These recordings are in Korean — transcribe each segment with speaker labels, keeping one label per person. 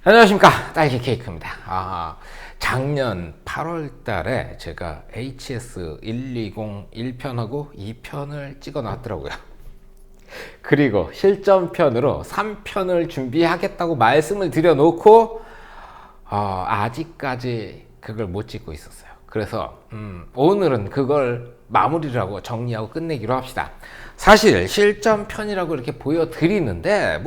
Speaker 1: 안녕하십니까, 딸기 케이크입니다. 작년 8월 달에 제가 HS120 1편하고 2편을 찍어 놨더라고요. 그리고 실전편으로 3편을 준비하겠다고 말씀을 드려놓고 아직까지 그걸 못 찍고 있었어요. 그래서 오늘은 그걸 마무리를 하고 정리하고 끝내기로 합시다. 사실 실전편이라고 이렇게 보여드리는데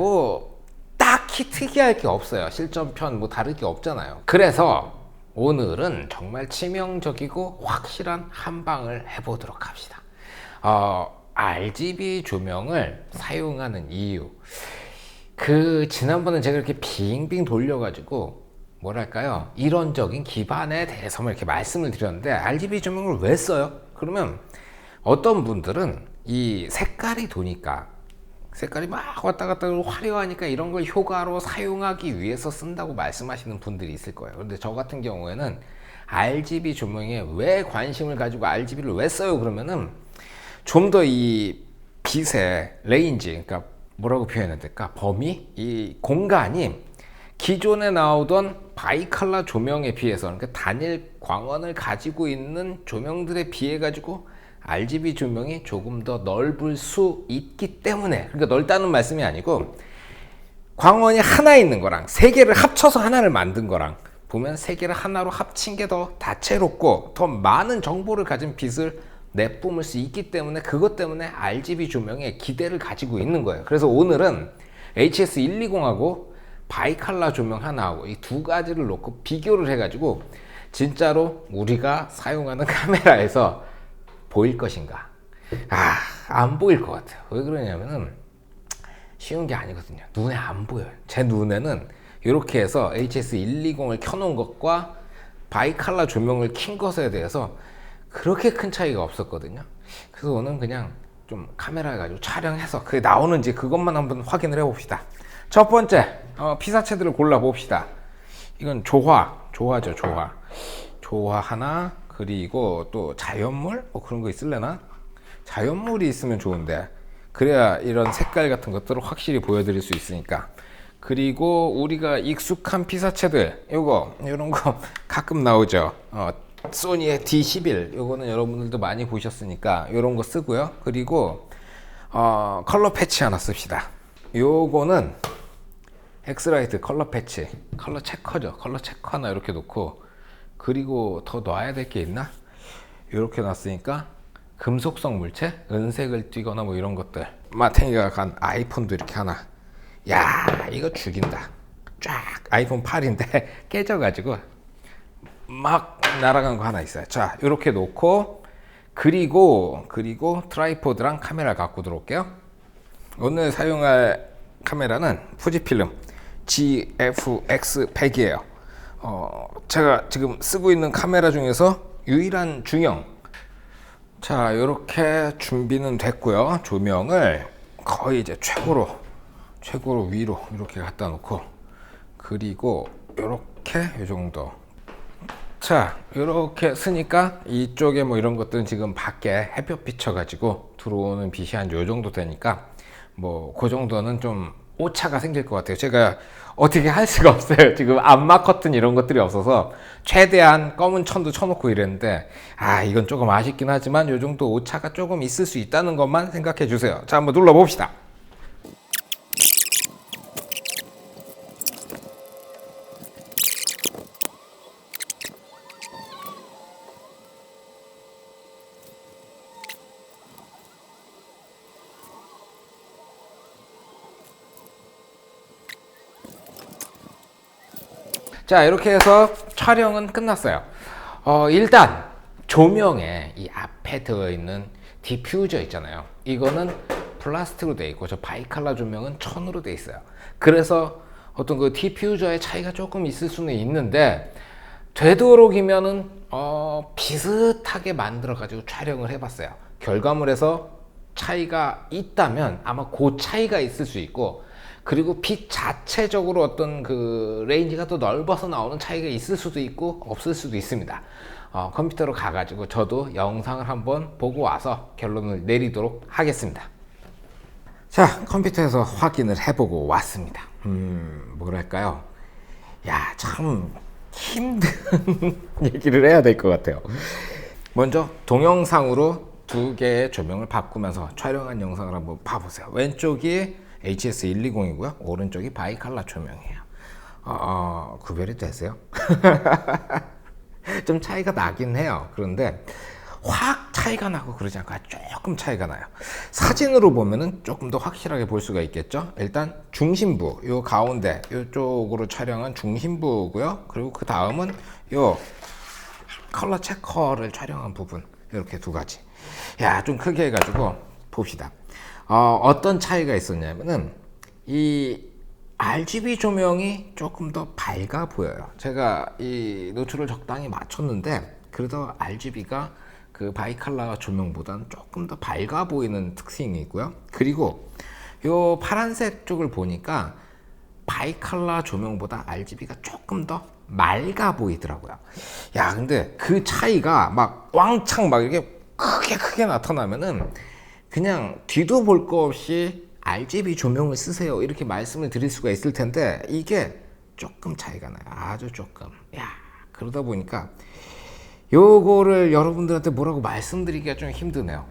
Speaker 1: 딱히 특이할 게 없어요. 실전편 다를 게 없잖아요. 그래서 오늘은 정말 치명적이고 확실한 한방을 해보도록 합시다. RGB 조명을 사용하는 이유. 지난번에 제가 이렇게 빙빙 돌려가지고 뭐랄까요, 이론적인 기반에 대해서만 이렇게 말씀을 드렸는데, RGB 조명을 왜 써요? 그러면 어떤 분들은 이 색깔이 도니까, 색깔이 막 왔다 갔다 하고 화려하니까 이런 걸 효과로 사용하기 위해서 쓴다고 말씀하시는 분들이 있을 거예요. 그런데 저 같은 경우에는 RGB 조명에 왜 관심을 가지고 RGB를 왜 써요? 그러면은 좀 더 이 빛의 레인지, 그러니까 뭐라고 표현해야 될까? 범위? 이 공간이 기존에 나오던 바이칼라 조명에 비해서, 그러니까 단일 광원을 가지고 있는 조명들에 비해 가지고 RGB 조명이 조금 더 넓을 수 있기 때문에, 그러니까 넓다는 말씀이 아니고 광원이 하나 있는 거랑 세 개를 합쳐서 하나를 만든 거랑 보면 세 개를 하나로 합친 게 더 다채롭고 더 많은 정보를 가진 빛을 내뿜을 수 있기 때문에, 그것 때문에 RGB 조명에 기대를 가지고 있는 거예요. 그래서 오늘은 HS120하고 바이칼라 조명 하나하고 이 두 가지를 놓고 비교를 해가지고 진짜로 우리가 사용하는 카메라에서 보일 것인가? 안 보일 것 같아요. 왜 그러냐면은 쉬운 게 아니거든요. 눈에 안 보여요. 제 눈에는 이렇게 해서 HS120을 켜놓은 것과 바이칼라 조명을 킨 것에 대해서 그렇게 큰 차이가 없었거든요. 그래서 오늘 그냥 좀 카메라 가지고 촬영해서 그게 나오는지 그것만 한번 확인을 해봅시다. 첫 번째, 피사체들을 골라봅시다. 이건 조화죠, 조화. 조화 하나, 그리고 또 자연물? 그런 거 있을래나? 자연물이 있으면 좋은데, 그래야 이런 색깔 같은 것들을 확실히 보여드릴 수 있으니까. 그리고 우리가 익숙한 피사체들, 이런 거 가끔 나오죠. 소니의 D11, 요거는 여러분들도 많이 보셨으니까 요런 거 쓰고요. 그리고 컬러 패치 하나 씁시다. 요거는 엑스라이트 컬러 패치, 컬러 체커죠. 컬러 체커 하나 이렇게 놓고, 그리고 더 놔야 될 게 있나? 이렇게 놨으니까 금속성 물체, 은색을 띠거나 이런 것들. 마탱이가 간 아이폰도 이렇게 하나. 야, 이거 죽인다. 쫙 아이폰 8인데 깨져가지고 막 날아간 거 하나 있어요. 자, 이렇게 놓고, 그리고 트라이포드랑 카메라 갖고 들어올게요. 오늘 사용할 카메라는富士필름 GFX100이에요. 제가 지금 쓰고 있는 카메라 중에서 유일한 중형. 자, 이렇게 준비는 됐고요. 조명을 거의 이제 최고로 위로 이렇게 갖다 놓고, 그리고 이렇게 이 정도. 자, 이렇게 쓰니까 이쪽에 이런 것들은 지금 밖에 햇볕 비춰가지고 들어오는 빛이 한 요 정도 되니까 그 정도는 좀 오차가 생길 것 같아요. 제가 어떻게 할 수가 없어요. 지금 암막 커튼 이런 것들이 없어서 최대한 검은 천도 쳐놓고 이랬는데, 이건 조금 아쉽긴 하지만 요 정도 오차가 조금 있을 수 있다는 것만 생각해 주세요. 자, 한번 눌러봅시다. 자, 이렇게 해서 촬영은 끝났어요. 일단 조명에 이 앞에 들어있는 디퓨저 있잖아요. 이거는 플라스틱으로 되어 있고, 저 바이칼라 조명은 천으로 되어 있어요. 그래서 어떤 그 디퓨저의 차이가 조금 있을 수는 있는데, 되도록이면은 비슷하게 만들어 가지고 촬영을 해봤어요. 결과물에서 차이가 있다면 아마 그 차이가 있을 수 있고, 그리고 빛 자체적으로 어떤 그 레인지가 더 넓어서 나오는 차이가 있을 수도 있고 없을 수도 있습니다. 컴퓨터로 가가지고 저도 영상을 한번 보고 와서 결론을 내리도록 하겠습니다. 자, 컴퓨터에서 확인을 해보고 왔습니다. 뭐랄까요, 야, 참 힘든 얘기를 해야 될 것 같아요. 먼저 동영상으로 두 개의 조명을 바꾸면서 촬영한 영상을 한번 봐보세요. 왼쪽이 HS120이고요. 오른쪽이 바이칼라 조명이에요. 구별이 되세요? 좀 차이가 나긴 해요. 그런데 확 차이가 나고 그러지 않고 조금 차이가 나요. 사진으로 보면은 조금 더 확실하게 볼 수가 있겠죠. 일단 중심부, 요 가운데 요쪽으로 촬영한 중심부고요. 그리고 그 다음은 요 컬러 체커를 촬영한 부분, 이렇게 두 가지. 야, 좀 크게 해가지고 봅시다. 어떤 차이가 있었냐면은 이 RGB 조명이 조금 더 밝아 보여요. 제가 이 노출을 적당히 맞췄는데 그래도 RGB가 그 바이칼라 조명보다는 조금 더 밝아 보이는 특징이 있고요. 그리고 요 파란색 쪽을 보니까 바이칼라 조명보다 RGB가 조금 더 맑아 보이더라고요. 야, 근데 그 차이가 막 왕창 막 이렇게 크게 나타나면은 그냥 뒤도 볼 거 없이 RGB 조명을 쓰세요, 이렇게 말씀을 드릴 수가 있을 텐데 이게 조금 차이가 나요. 아주 조금. 야, 그러다 보니까 요거를 여러분들한테 뭐라고 말씀드리기가 좀 힘드네요.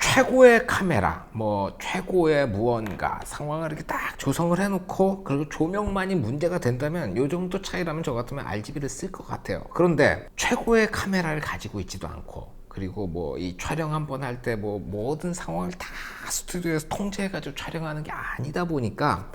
Speaker 1: 최고의 카메라, 뭐 최고의 무언가 상황을 이렇게 딱 조성을 해놓고 그리고 조명만이 문제가 된다면 요 정도 차이라면 저 같으면 RGB를 쓸 것 같아요. 그런데 최고의 카메라를 가지고 있지도 않고 그리고 뭐 이 촬영 한번 할 때 뭐 모든 상황을 다 스튜디오에서 통제해가지고 촬영하는 게 아니다 보니까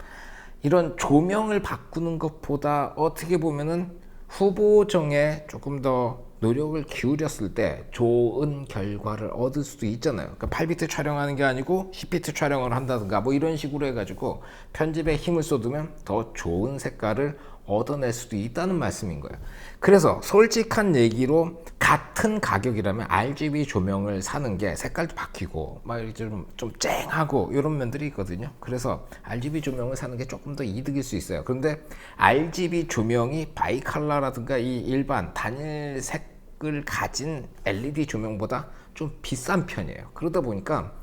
Speaker 1: 이런 조명을 바꾸는 것보다 어떻게 보면은 후보정에 조금 더 노력을 기울였을 때 좋은 결과를 얻을 수도 있잖아요. 그러니까 8비트 촬영하는 게 아니고 10비트 촬영을 한다든가 뭐 이런 식으로 해가지고 편집에 힘을 쏟으면 더 좋은 색깔을 얻어낼 수도 있다는 말씀인 거예요. 그래서 솔직한 얘기로 같은 가격이라면 RGB 조명을 사는 게 색깔도 바뀌고 막 이렇게 좀 쨍하고 이런 면들이 있거든요. 그래서 RGB 조명을 사는 게 조금 더 이득일 수 있어요. 그런데 RGB 조명이 바이칼라라든가 이 일반 단일 색을 가진 LED 조명보다 좀 비싼 편이에요. 그러다 보니까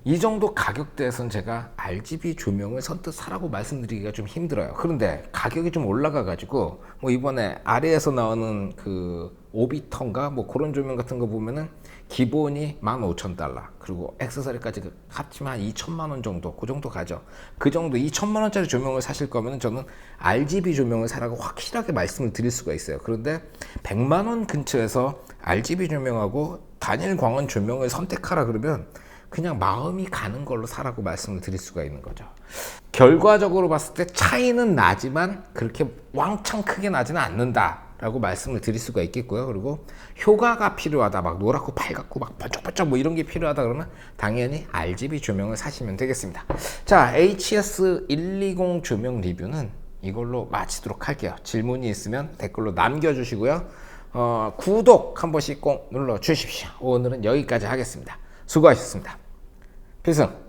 Speaker 1: 이 정도 가격대에선 제가 RGB 조명을 선뜻 사라고 말씀드리기가 좀 힘들어요. 그런데 가격이 좀 올라가 가지고 뭐 이번에 아래에서 나오는 그 오비턴가 뭐 그런 조명 같은 거 보면은 기본이 15,000달러 그리고 액세서리까지 합치면 한 2천만 원 정도, 그 정도 가죠. 그 정도 2천만 원짜리 조명을 사실 거면은 저는 RGB 조명을 사라고 확실하게 말씀을 드릴 수가 있어요. 그런데 100만 원 근처에서 RGB 조명하고 단일 광원 조명을 선택하라 그러면 그냥 마음이 가는 걸로 사라고 말씀을 드릴 수가 있는 거죠. 결과적으로 봤을 때 차이는 나지만 그렇게 왕창 크게 나지는 않는다 라고 말씀을 드릴 수가 있겠고요. 그리고 효과가 필요하다, 막 노랗고 밝았고 막 번쩍번쩍 뭐 이런 게 필요하다 그러면 당연히 RGB 조명을 사시면 되겠습니다. 자, HS120 조명 리뷰는 이걸로 마치도록 할게요. 질문이 있으면 댓글로 남겨주시고요. 구독 한 번씩 꼭 눌러주십시오. 오늘은 여기까지 하겠습니다. 수고하셨습니다. 필승!